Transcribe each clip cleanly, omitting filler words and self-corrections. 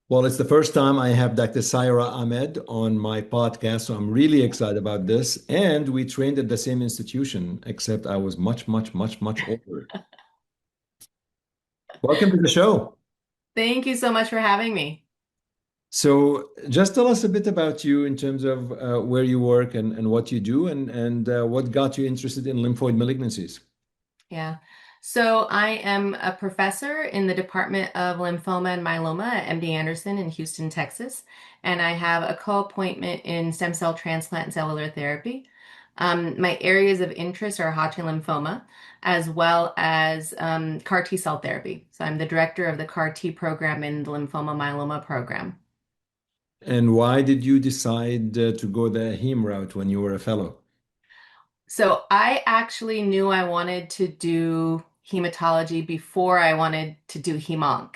Well, it's the first time I have Dr. Sairah Ahmed on my podcast, so I'm really excited about this. And we trained at the same institution, except I was much, much, much, much older. Welcome to the show. Thank you so much for having me. So, just tell us a bit about you in terms of where you work and what you do and what got you interested in lymphoid malignancies. Yeah. So I am a professor in the Department of Lymphoma and Myeloma at MD Anderson in Houston, Texas, and I have a co-appointment in stem cell transplant and cellular therapy. My areas of interest are Hodgkin lymphoma, as well as CAR T cell therapy. So I'm the director of the CAR T program in the lymphoma myeloma program. And why did you decide to go the heme route when you were a fellow? So I actually knew I wanted to do hematology before I wanted to do hemonc.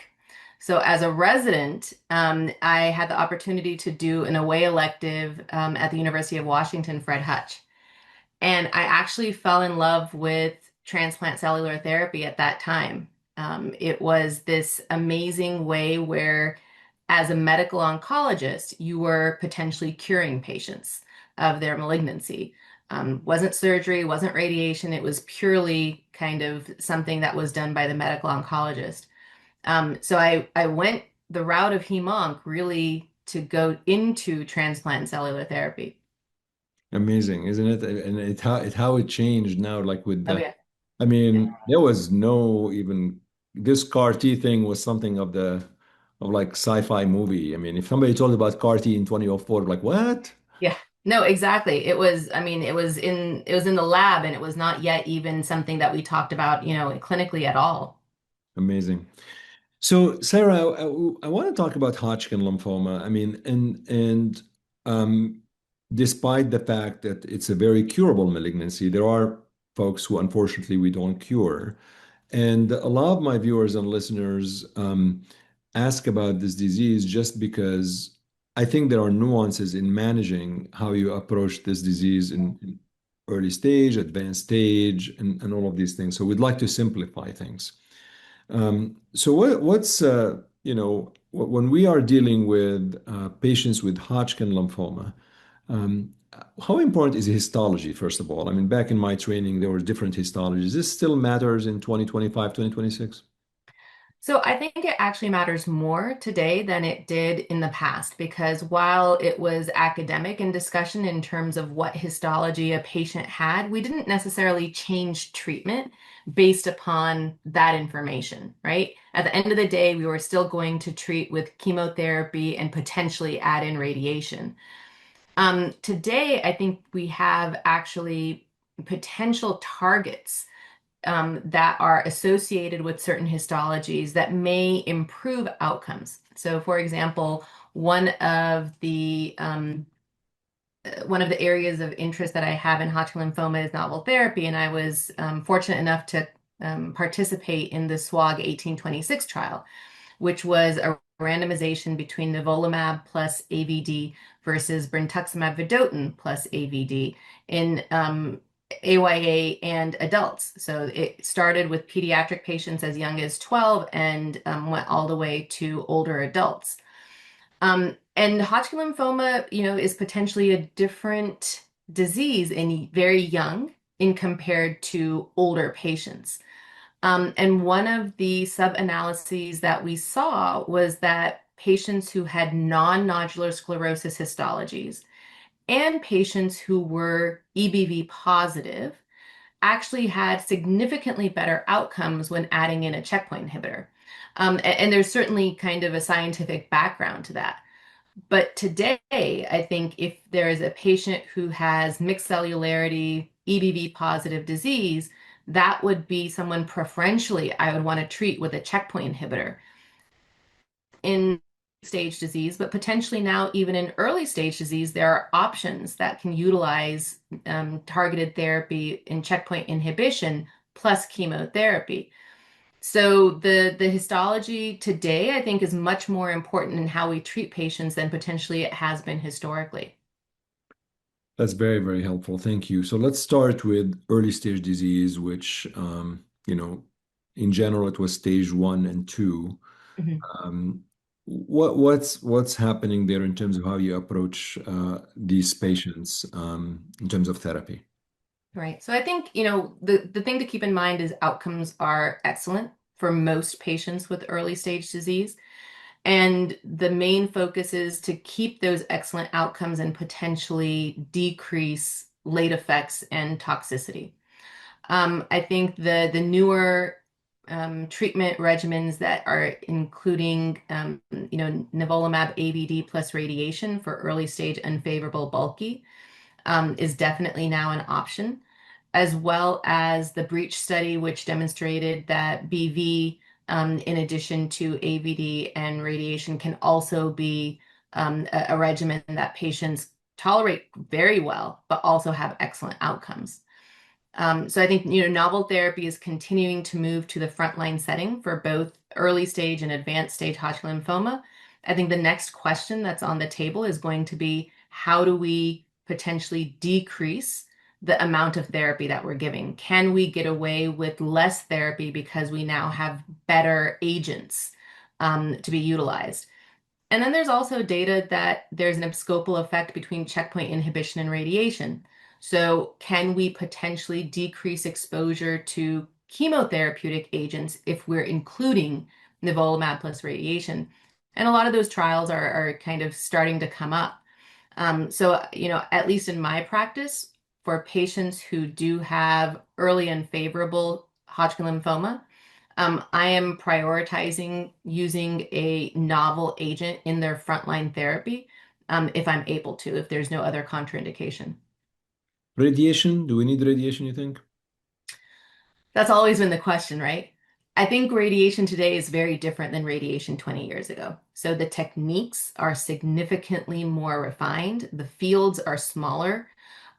So as a resident, I had the opportunity to do an away elective at the University of Washington, Fred Hutch. And I actually fell in love with transplant cellular therapy at that time. It was this amazing way where, as a medical oncologist, you were potentially curing patients of their malignancy. Wasn't surgery, wasn't radiation, it was purely kind of something that was done by the medical oncologist. So I went the route of hemonc really to go into transplant cellular therapy. Amazing, isn't it? And how it changed now, like with Oh, the yeah. I mean, there was no even this CAR T thing was something of like sci-fi movie. I mean, if somebody told about CAR T in 2004, like what? Yeah. No, exactly. It was, I mean, it was in the lab and it was not yet even something that we talked about, clinically at all. Amazing. So, Sarah, I want to talk about Hodgkin lymphoma. I mean, and despite the fact that it's a very curable malignancy, there are folks who unfortunately we don't cure. And a lot of my viewers and listeners ask about this disease just because I think there are nuances in managing how you approach this disease in early stage, advanced stage, and all of these things. So we'd like to simplify things. So what's when we are dealing with patients with Hodgkin lymphoma, um, how important is histology, first of all? I mean, back in my training, there were different histologies. This still matters in 2025, 2026? So I think it actually matters more today than it did in the past because while it was academic in discussion in terms of what histology a patient had, we didn't necessarily change treatment based upon that information, right? At the end of the day, we were still going to treat with chemotherapy and potentially add in radiation. Today, I think we have actually potential targets that are associated with certain histologies that may improve outcomes. So, for example, one of the areas of interest that I have in Hodgkin lymphoma is novel therapy, and I was fortunate enough to participate in the SWOG 1826 trial, which was a randomization between nivolumab plus AVD versus brentuximab vedotin plus AVD in AYA and adults. So it started with pediatric patients as young as 12 and went all the way to older adults. And Hodgkin lymphoma, is potentially a different disease in very young in compared to older patients. And one of the sub-analyses that we saw was that patients who had non-nodular sclerosis histologies and patients who were EBV positive actually had significantly better outcomes when adding in a checkpoint inhibitor. And there's certainly kind of a scientific background to that. But today, I think if there is a patient who has mixed cellularity, EBV positive disease, that would be someone preferentially I would want to treat with a checkpoint inhibitor in stage disease, but potentially now even in early stage disease, there are options that can utilize targeted therapy in checkpoint inhibition plus chemotherapy. So the histology today, I think, is much more important in how we treat patients than potentially it has been historically. That's very, very helpful. Thank you. So let's start with early stage disease, which, in general, it was stage one and two. Mhm. Um, What's happening there in terms of how you approach these patients in terms of therapy? Right. So I think, the thing to keep in mind is outcomes are excellent for most patients with early stage disease. And the main focus is to keep those excellent outcomes and potentially decrease late effects and toxicity. I think the newer treatment regimens that are including, nivolumab AVD plus radiation for early stage unfavorable bulky is definitely now an option, as well as the breach study, which demonstrated that BV, in addition to AVD and radiation, can also be a regimen that patients tolerate very well, but also have excellent outcomes. So I think, novel therapy is continuing to move to the frontline setting for both early stage and advanced stage Hodgkin lymphoma. I think the next question that's on the table is going to be, how do we potentially decrease the amount of therapy that we're giving? Can we get away with less therapy because we now have better agents to be utilized? And then there's also data that there's an abscopal effect between checkpoint inhibition and radiation. So can we potentially decrease exposure to chemotherapeutic agents if we're including nivolumab plus radiation? And a lot of those trials are kind of starting to come up. So, at least in my practice, for patients who do have early unfavorable Hodgkin lymphoma, I am prioritizing using a novel agent in their frontline therapy, if I'm able to, if there's no other contraindication. Radiation? Do we need radiation, you think? That's always been the question, right? I think radiation today is very different than radiation 20 years ago. So the techniques are significantly more refined, the fields are smaller,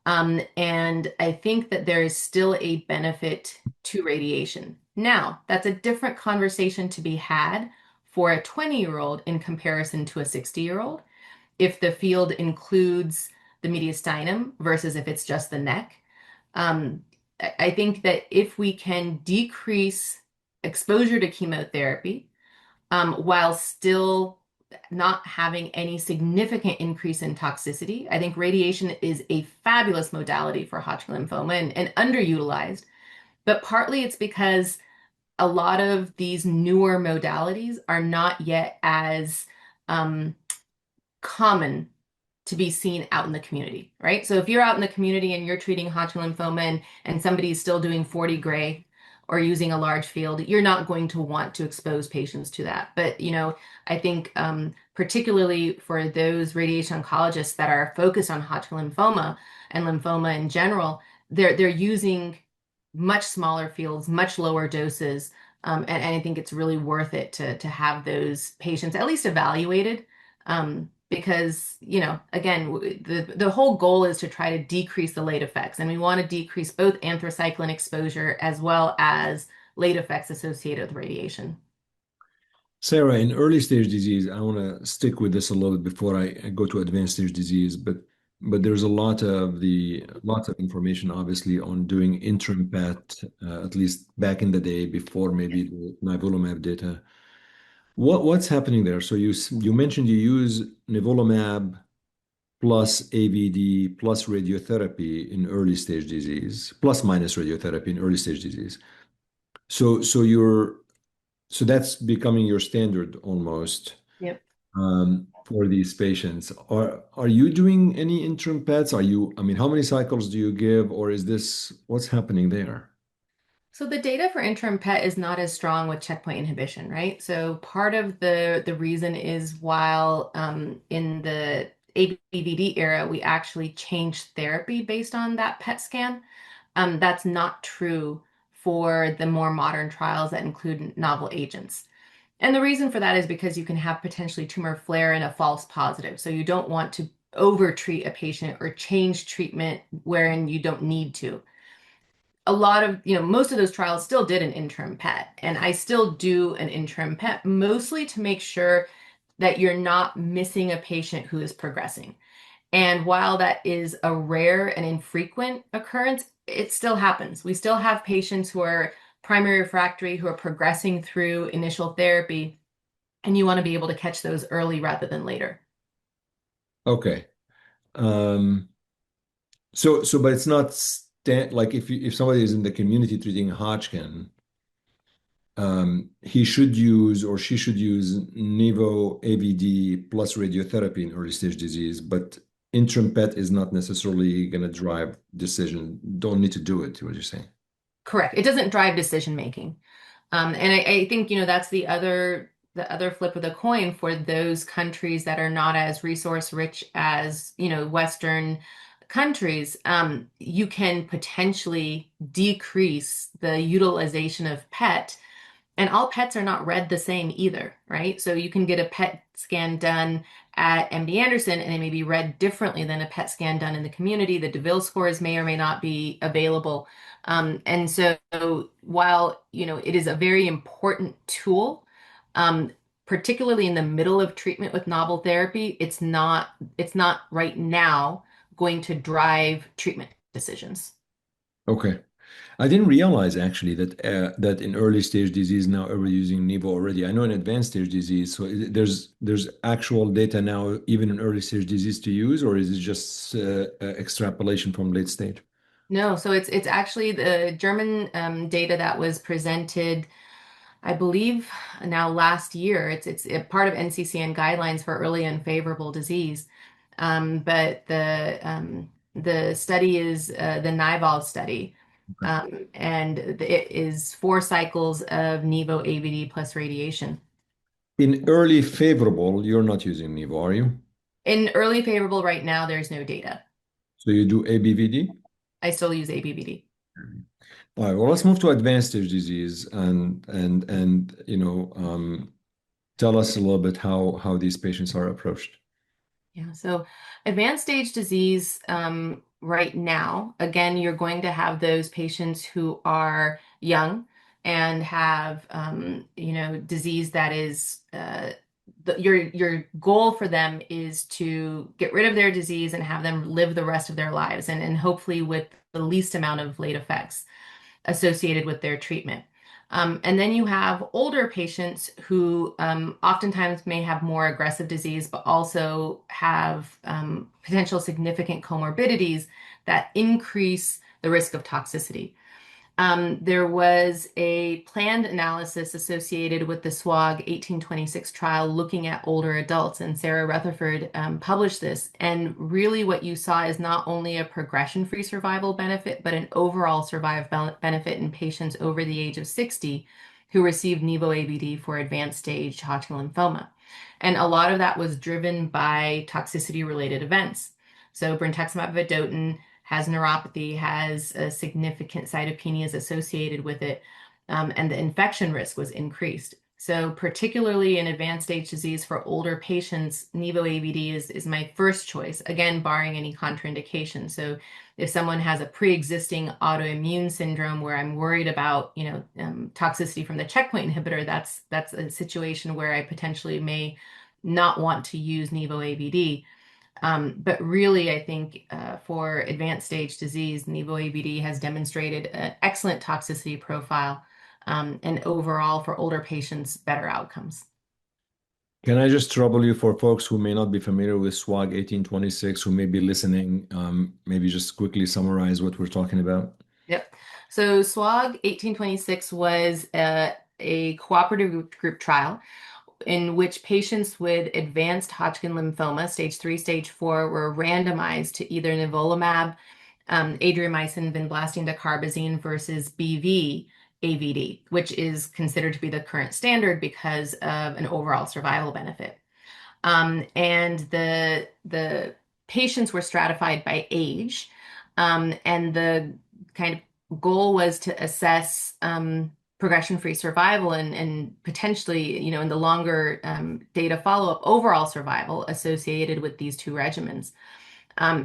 and I think that there is still a benefit to radiation. Now, that's a different conversation to be had for a 20-year-old in comparison to a 60-year-old. If the field includes the mediastinum versus if it's just the neck. I think that if we can decrease exposure to chemotherapy, while still not having any significant increase in toxicity. I think radiation is a fabulous modality for Hodgkin lymphoma and underutilized, but partly it's because a lot of these newer modalities are not yet as um, common to be seen out in the community, right? So if you're out in the community and you're treating Hodgkin lymphoma and somebody's still doing 40 gray or using a large field, you're not going to want to expose patients to that. But, I think particularly for those radiation oncologists that are focused on Hodgkin lymphoma and lymphoma in general, they're using much smaller fields, much lower doses. And I think it's really worth it to have those patients at least evaluated. Because, again, the whole goal is to try to decrease the late effects, and we want to decrease both anthracycline exposure as well as late effects associated with radiation. Sarah, in early stage disease, I want to stick with this a little bit before I go to advanced stage disease, but there's a lots of information obviously on doing interim PET, at least back in the day before maybe the nivolumab data. What's happening there? So you mentioned you use nivolumab plus AVD plus radiotherapy in early stage disease, plus minus radiotherapy in early stage disease. So that's becoming your standard almost Yep. for these patients. Are you doing any interim PETs? I mean, how many cycles do you give, or is this what's happening there? So the data for interim PET is not as strong with checkpoint inhibition, right? So part of the reason is while in the ABVD era, we actually changed therapy based on that PET scan. That's not true for the more modern trials that include novel agents. And the reason for that is because you can have potentially tumor flare and a false positive. So you don't want to over-treat a patient or change treatment wherein you don't need to. A lot of, most of those trials still did an interim PET, and I still do an interim PET mostly to make sure that you're not missing a patient who is progressing. And while that is a rare and infrequent occurrence, it still happens. We still have patients who are primary refractory, who are progressing through initial therapy, and you want to be able to catch those early rather than later. Okay. Um, but it's not like if somebody is in the community treating Hodgkin, he should use or she should use Nivo AVD plus radiotherapy in early stage disease, but interim PET is not necessarily going to drive decision. Don't need to do it, what you're saying. Correct. It doesn't drive decision making. And I think, that's the other flip of the coin for those countries that are not as resource rich as, Western countries. You can potentially decrease the utilization of PET, and all pets are not read the same either, right? So you can get a PET scan done at MD Anderson and it may be read differently than a PET scan done in the community. The DeVille scores may or may not be available. And so while, it is a very important tool, um, particularly in the middle of treatment with novel therapy, it's not right now going to drive treatment decisions. Okay. I didn't realize actually that in early stage disease now everybody using Nivo already. I know in advanced stage disease, so there's actual data now even in early stage disease to use, or is it just extrapolation from late stage? No, so it's actually the German data that was presented, I believe, now last year. It's a part of NCCN guidelines for early unfavorable disease. But the study is the NIVOL study, Okay. and it is 4 cycles of Nivo AVD plus radiation. In early favorable, you're not using Nivo, are you? In early favorable right now, there's no data. So you do ABVD? I still use ABVD. All right, well, let's move to advanced stage disease and tell us a little bit how these patients are approached. Yeah, so advanced stage disease, right now, again, you're going to have those patients who are young and have, disease that is, your goal for them is to get rid of their disease and have them live the rest of their lives, and hopefully with the least amount of late effects associated with their treatment. And then you have older patients who oftentimes may have more aggressive disease, but also have potential significant comorbidities that increase the risk of toxicity. There was a planned analysis associated with the SWOG 1826 trial looking at older adults, and Sarah Rutherford published this. And really, what you saw is not only a progression-free survival benefit, but an overall survival benefit in patients over the age of 60 who received Nivo AVD for advanced stage Hodgkin lymphoma. And a lot of that was driven by toxicity-related events. So brentuximab vedotin has neuropathy, has significant cytopenias associated with it, and the infection risk was increased. So particularly in advanced stage disease for older patients, Nivo AVD is my first choice, again, barring any contraindication. So if someone has a pre-existing autoimmune syndrome where I'm worried about, toxicity from the checkpoint inhibitor, that's a situation where I potentially may not want to use Nivo AVD. But really, I think for advanced stage disease, Nivo AVD has demonstrated an excellent toxicity profile, and overall for older patients, better outcomes. Can I just trouble you for folks who may not be familiar with SWOG 1826, who may be listening, maybe just quickly summarize what we're talking about? Yep. So SWOG 1826 was a cooperative group trial in which patients with advanced Hodgkin lymphoma, stage 3, stage 4, were randomized to either nivolumab, adriamycin, vinblastine, dacarbazine versus BV AVD, which is considered to be the current standard because of an overall survival benefit. And the patients were stratified by age, and the kind of goal was to assess progression-free survival and potentially, in the longer data follow-up, overall survival associated with these two regimens.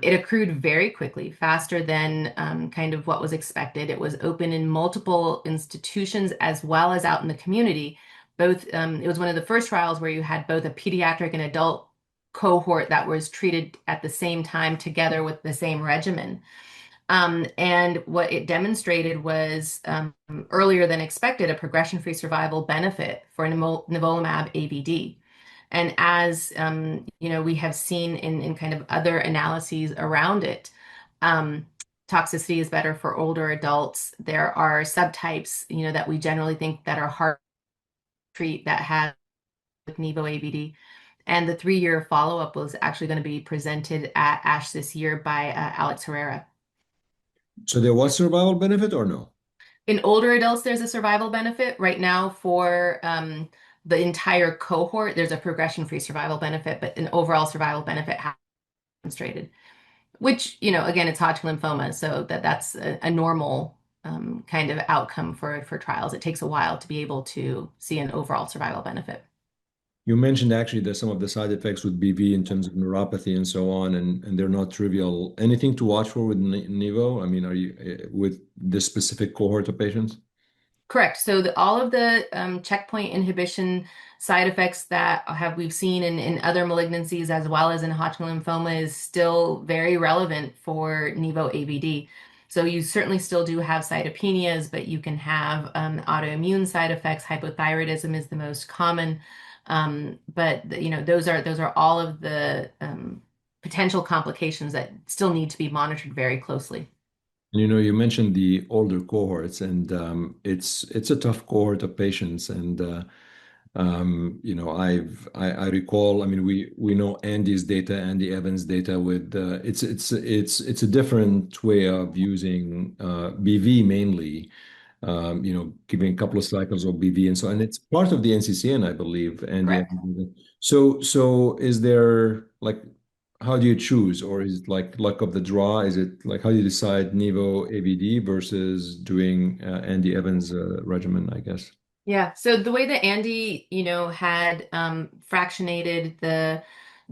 It accrued very quickly, faster than kind of what was expected. It was open in multiple institutions as well as out in the community. It was one of the first trials where you had both a pediatric and adult cohort that was treated at the same time together with the same regimen. And what it demonstrated was earlier than expected a progression-free survival benefit for nivolumab AVD. And as we have seen in kind of other analyses around it, um, toxicity is better for older adults. There are subtypes, that we generally think that are hard to treat that have with Nivo AVD. And the 3-year follow-up was actually going to be presented at ASH this year by Alex Herrera. So there was survival benefit or no? In older adults, there's a survival benefit. Right now, for the entire cohort, there's a progression-free survival benefit, but an overall survival benefit has been demonstrated. Which, again, it's Hodgkin lymphoma, so that's a normal kind of outcome for trials. It takes a while to be able to see an overall survival benefit. You mentioned actually that some of the side effects with BV in terms of neuropathy and so on, and they're not trivial. Anything to watch for with Nivo? I mean, are you with this specific cohort of patients? Correct. So all of the checkpoint inhibition side effects that we've seen in other malignancies as well as in Hodgkin lymphoma is still very relevant for Nivo AVD. So you certainly still do have cytopenias, but you can have autoimmune side effects. Hypothyroidism is the most common. But those are all of the potential complications that still need to be monitored very closely. You mentioned the older cohorts, and it's a tough cohort of patients. And I recall. I mean, we know Andy's data, Andy Evans' data. With it's a different way of using BV mainly. Giving a couple of cycles of BV and so, and it's part of the NCCN, I believe. Andy. Correct. So is there like, how do you choose, or is it like luck of the draw? Is it like, how do you decide Nivo AVD versus doing Andy Evans regimen, I guess? Yeah. So the way that Andy, had fractionated the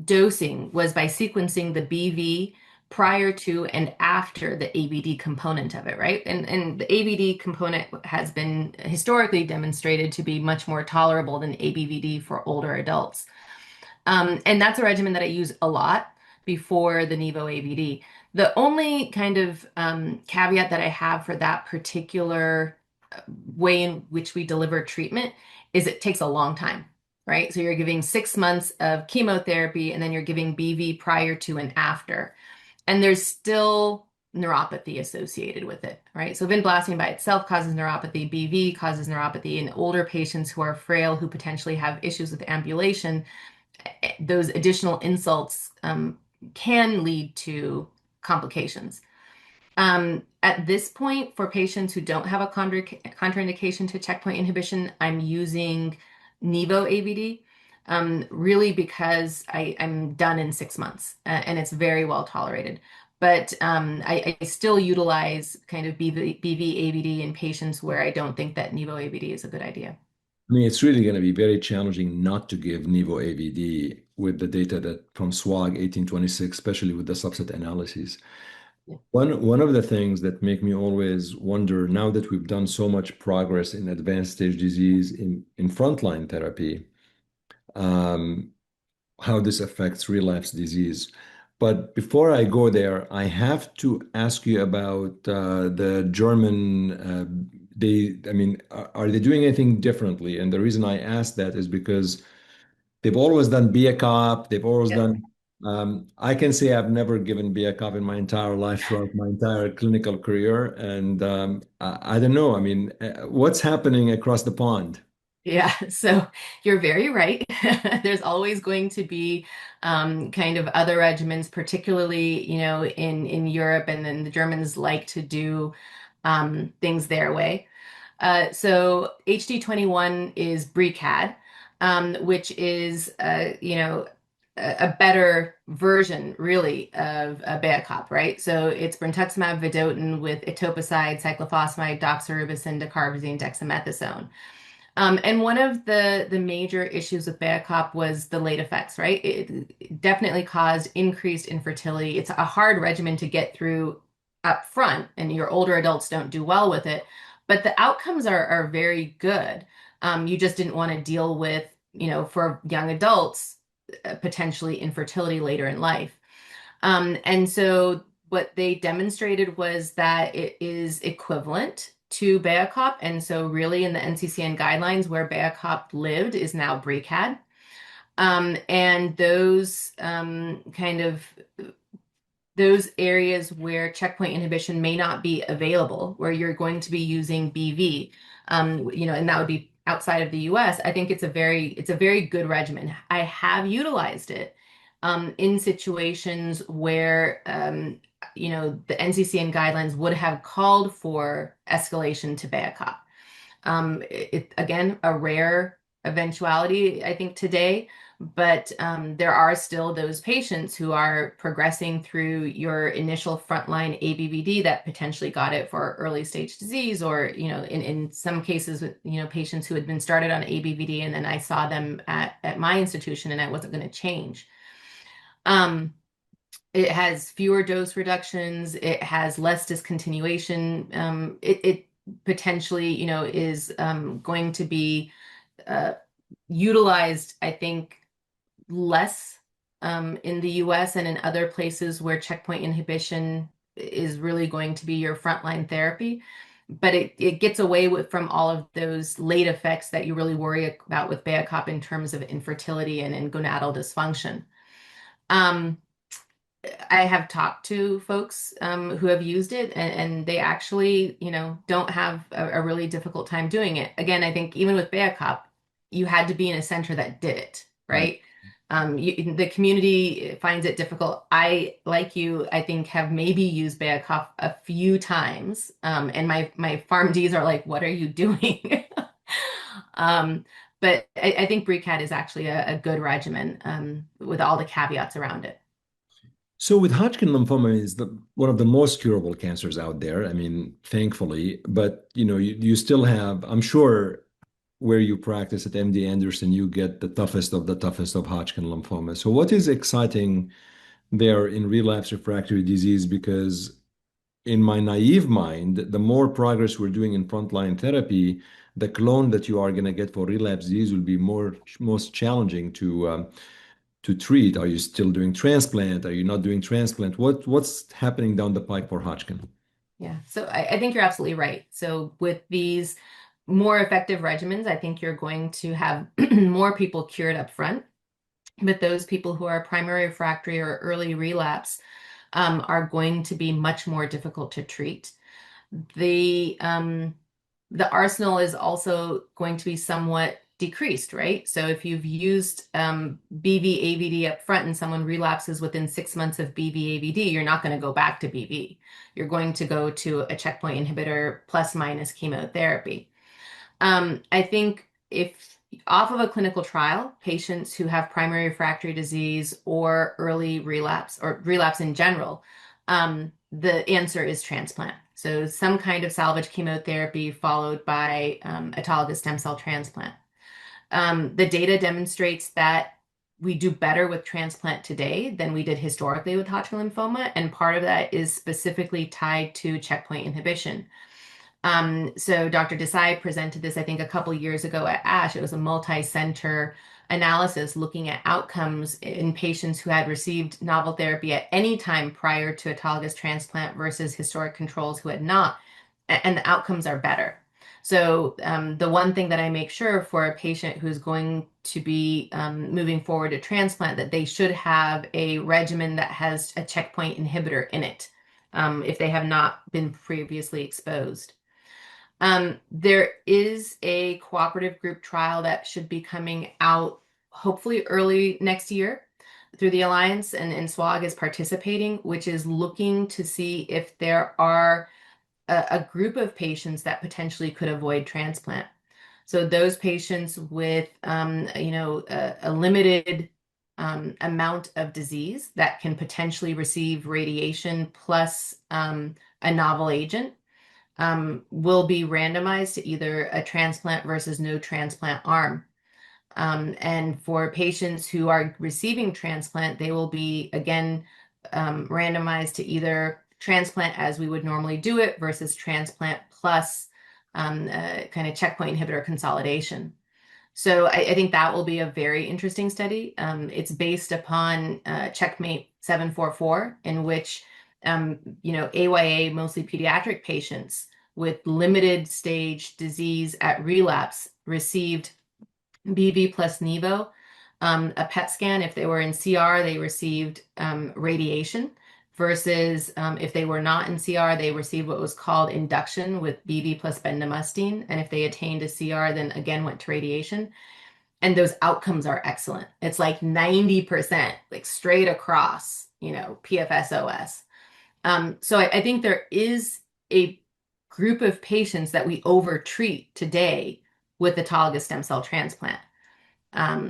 dosing was by sequencing the BV prior to and after the ABD component of it, right? And the ABD component has been historically demonstrated to be much more tolerable than ABVD for older adults. And that's a regimen that I use a lot before the Nivo AVD. The only kind of caveat that I have for that particular way in which we deliver treatment is it takes a long time, right? So you're giving 6 months of chemotherapy and then you're giving BV prior to and after. And there's still neuropathy associated with it, right? So vinblastine by itself causes neuropathy, BV causes neuropathy in older patients who are frail, who potentially have issues with ambulation. Those additional insults can lead to complications. At this point, for patients who don't have a contraindication to checkpoint inhibition, I'm using Nivo AVD, really because I'm done in 6 months and it's very well tolerated. But I still utilize kind of BV AVD in patients where I don't think that Nivo AVD is a good idea. I mean, it's really going to be very challenging not to give Nivo AVD with the data that from SWOG 1826, especially with the subset analyses. Yeah. One of the things that make me always wonder, now that we've done so much progress in advanced stage disease in frontline therapy, um, how this affects relapse disease. But before I go there, I have to ask you about the German. I mean, are they doing anything differently? And the reason I ask that is because they've always done BIACOP. They've always Yep. done. I can say I've never given BIACOP in my entire life throughout my entire clinical career, and I don't know. I mean, what's happening across the pond? Yeah, so you're very right. There's always going to be kind of other regimens, particularly, in Europe, and then the Germans like to do things their way. So HD21 is BRICAD, which is a better version, really, of a BIACOP, right? So it's brentuximab vedotin with etoposide, cyclophosphamide, doxorubicin, dacarbazine, dexamethasone. And one of the major issues with BIACOP was the late effects, right? It definitely caused increased infertility. It's a hard regimen to get through up front, and your older adults don't do well with it, but the outcomes are very good. You just didn't want to deal with, for young adults, potentially infertility later in life. And so what they demonstrated was that it is equivalent to BACOP. And so really in the NCCN guidelines where BACOP lived is now BRCAD. And those those areas where checkpoint inhibition may not be available, where you're going to be using BV, and that would be outside of the US, I think it's a very good regimen. I have utilized it in situations where the NCCN guidelines would have called for escalation to BACOP. Again, a rare eventuality, I think, today, but there are still those patients who are progressing through your initial frontline ABVD that potentially got it for early stage disease, or, in some cases with, patients who had been started on ABVD and then I saw them at my institution and I wasn't going to change. It has fewer dose reductions. It has less discontinuation. It potentially, is going to be utilized, I think, less in the US and in other places where checkpoint inhibition is really going to be your frontline therapy. But it gets away from all of those late effects that you really worry about with BACOP in terms of infertility and in gonadal dysfunction. I have talked to folks who have used it, and they actually, don't have a really difficult time doing it. Again, I think even with BACOP, you had to be in a center that did it, right? The community finds it difficult. I, like you, I think have maybe used BACOP a few times, and my PharmDs are like, "What are you doing?" But I think BRCAD is actually a good regimen with all the caveats around it. So with Hodgkin lymphoma is one of the most curable cancers out there. I mean, thankfully, but you still have, I'm sure, where you practice at MD Anderson, you get the toughest of Hodgkin lymphoma. So what is exciting there in relapse refractory disease? Because in my naive mind, the more progress we're doing in frontline therapy, the clone that you are going to get for relapse disease will be most challenging to treat. Are you still doing transplant? Are you not doing transplant? What's happening down the pike for Hodgkin? Yeah, so I think you're absolutely right. So with these more effective regimens, I think you're going to have more people cured up front. But those people who are primary refractory or early relapse are going to be much more difficult to treat. The arsenal is also going to be somewhat decreased, right? So if you've used BV-AVD up front and someone relapses within 6 months of BV-AVD, you're not going to go back to BV. You're going to go to a checkpoint inhibitor plus minus chemotherapy. I think if off of a clinical trial, patients who have primary refractory disease or early relapse or relapse in general, the answer is transplant. So some kind of salvage chemotherapy followed by autologous stem cell transplant. The data demonstrates that we do better with transplant today than we did historically with Hodgkin lymphoma, and part of that is specifically tied to checkpoint inhibition. So Dr. Desai presented this, I think, a couple years ago at ASH. It was a multi-center analysis looking at outcomes in patients who had received novel therapy at any time prior to autologous transplant versus historic controls who had not, and the outcomes are better. So the one thing that I make sure for a patient who's going to be moving forward to transplant, that they should have a regimen that has a checkpoint inhibitor in it if they have not been previously exposed. There is a cooperative group trial that should be coming out hopefully early next year through the Alliance, and SWOG is participating, which is looking to see if there are a group of patients that potentially could avoid transplant. So those patients with, a limited amount of disease that can potentially receive radiation plus a novel agent will be randomized to either a transplant versus no transplant arm. And for patients who are receiving transplant, they will be, again, randomized to either transplant as we would normally do it versus transplant plus kind of checkpoint inhibitor consolidation. So I think that will be a very interesting study. It's based upon Checkmate 744, in which AYA, mostly pediatric patients with limited stage disease at relapse received BV plus Nivo, a PET scan. If they were in CR, they received radiation, versus if they were not in CR, they received what was called induction with BV plus bendamustine. And if they attained a CR, then again went to radiation. And those outcomes are excellent. It's like 90%, like straight across, PFS OS. So I think there is a group of patients that we overtreat today with autologous stem cell transplant.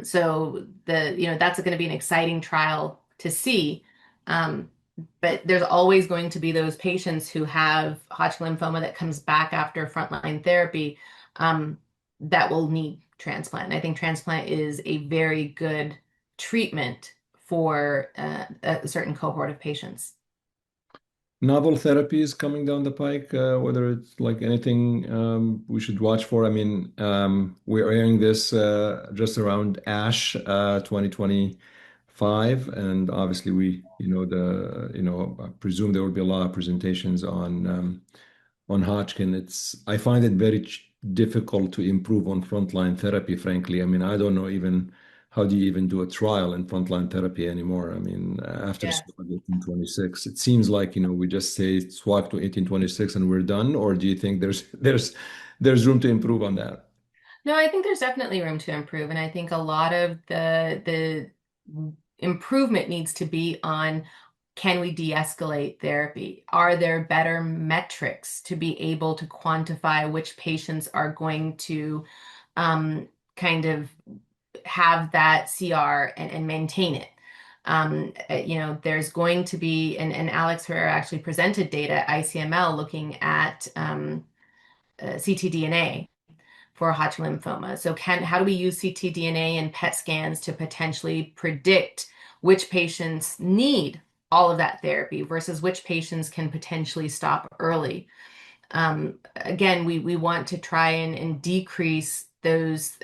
So that's going to be an exciting trial to see. But there's always going to be those patients who have Hodgkin lymphoma that comes back after frontline therapy, that will need transplant. And I think transplant is a very good treatment for a certain cohort of patients. Novel therapies coming down the pike, whether it's like anything we should watch for. I mean, we're airing this just around ASH 2025, and obviously I presume there will be a lot of presentations on Hodgkin. I find it very difficult to improve on frontline therapy, frankly. I mean, I don't know even how do you even do a trial in frontline therapy anymore? I mean, after Yeah. SWOG 1826, it seems like, we just say SWOG to 1826 and we're done, or do you think there's room to improve on that? No, I think there's definitely room to improve, and I think a lot of the improvement needs to be on, can we de-escalate therapy? Are there better metrics to be able to quantify which patients are going to kind of have that CR and maintain it? There's going to be, and Alex Herrera actually presented data at ICML looking at ctDNA for Hodgkin lymphoma. So how do we use ctDNA and PET scans to potentially predict which patients need all of that therapy versus which patients can potentially stop early? Again, we want to try and decrease those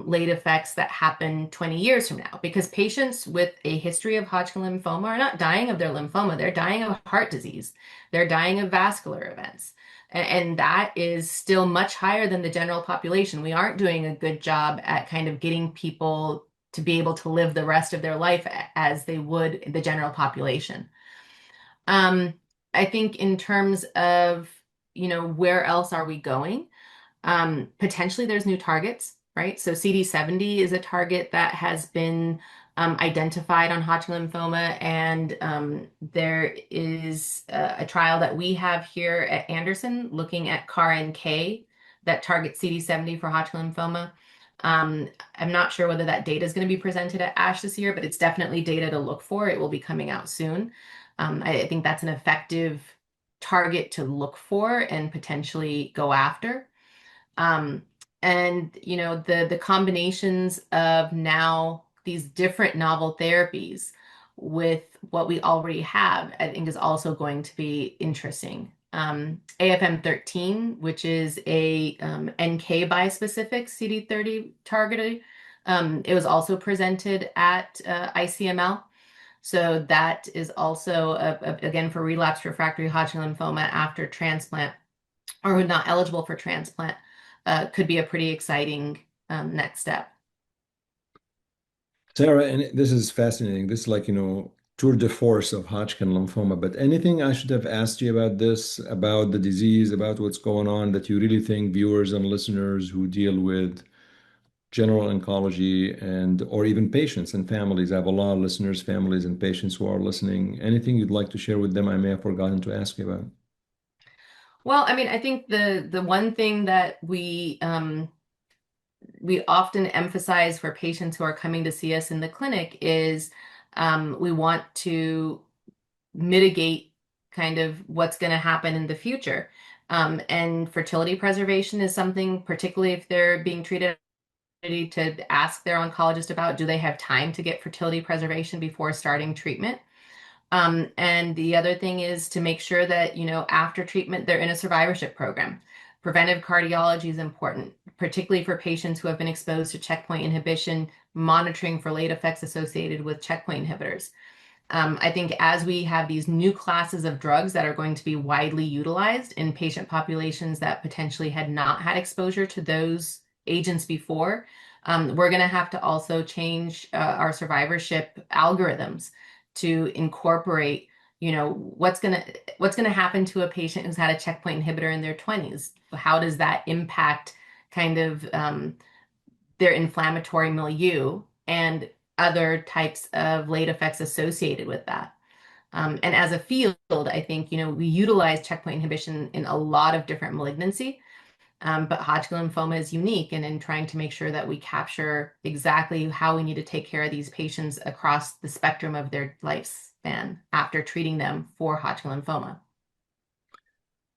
late effects that happen 20 years from now, because patients with a history of Hodgkin lymphoma are not dying of their lymphoma, they're dying of heart disease, they're dying of vascular events. And that is still much higher than the general population. We aren't doing a good job at kind of getting people to be able to live the rest of their life as they would the general population. I think in terms of, where else are we going? Potentially there's new targets, right? So CD70 is a target that has been identified on Hodgkin lymphoma, and there is a trial that we have here at Anderson looking at CAR-NK that targets CD70 for Hodgkin lymphoma. I'm not sure whether that data is going to be presented at ASH this year, but it's definitely data to look for. It will be coming out soon. I think that's an effective target to look for and potentially go after. And the combinations of now these different novel therapies with what we already have, I think is also going to be interesting. AFM13, which is a NK bispecific CD30 targeted, it was also presented at ICML. So that is also, again, for relapsed refractory Hodgkin lymphoma after transplant, or not eligible for transplant, could be a pretty exciting next step. Sarah, and this is fascinating. This is like, tour de force of Hodgkin lymphoma. But anything I should have asked you about this, about the disease, about what's going on, that you really think viewers and listeners who deal with general oncology or even patients and families, I have a lot of listeners, families, and patients who are listening. Anything you'd like to share with them I may have forgotten to ask you about? Well, I mean, I think the one thing that we often emphasize for patients who are coming to see us in the clinic is we want to mitigate kind of what's going to happen in the future. And fertility preservation is something, particularly if they're being treated, to ask their oncologist about, do they have time to get fertility preservation before starting treatment? And the other thing is to make sure that, after treatment, they're in a survivorship program. Preventive cardiology is important, particularly for patients who have been exposed to checkpoint inhibition, monitoring for late effects associated with checkpoint inhibitors. I think as we have these new classes of drugs that are going to be widely utilized in patient populations that potentially had not had exposure to those agents before, we're going to have to also change our survivorship algorithms to incorporate, what's going to happen to a patient who's had a checkpoint inhibitor in their 20s. How does that impact kind of their inflammatory milieu and other types of late effects associated with that? And as a field, I think, we utilize checkpoint inhibition in a lot of different malignancy, but Hodgkin lymphoma is unique, and in trying to make sure that we capture exactly how we need to take care of these patients across the spectrum of their lifespan after treating them for Hodgkin lymphoma.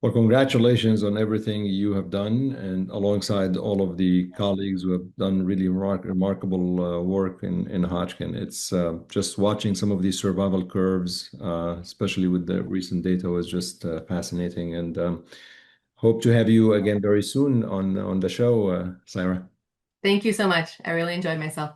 Well, congratulations on everything you have done, and alongside all of the colleagues who have done really remarkable work in Hodgkin. It's just watching some of these survival curves, especially with the recent data, was just fascinating. And hope to have you again very soon on the show, Sairah. Thank you so much. I really enjoyed myself.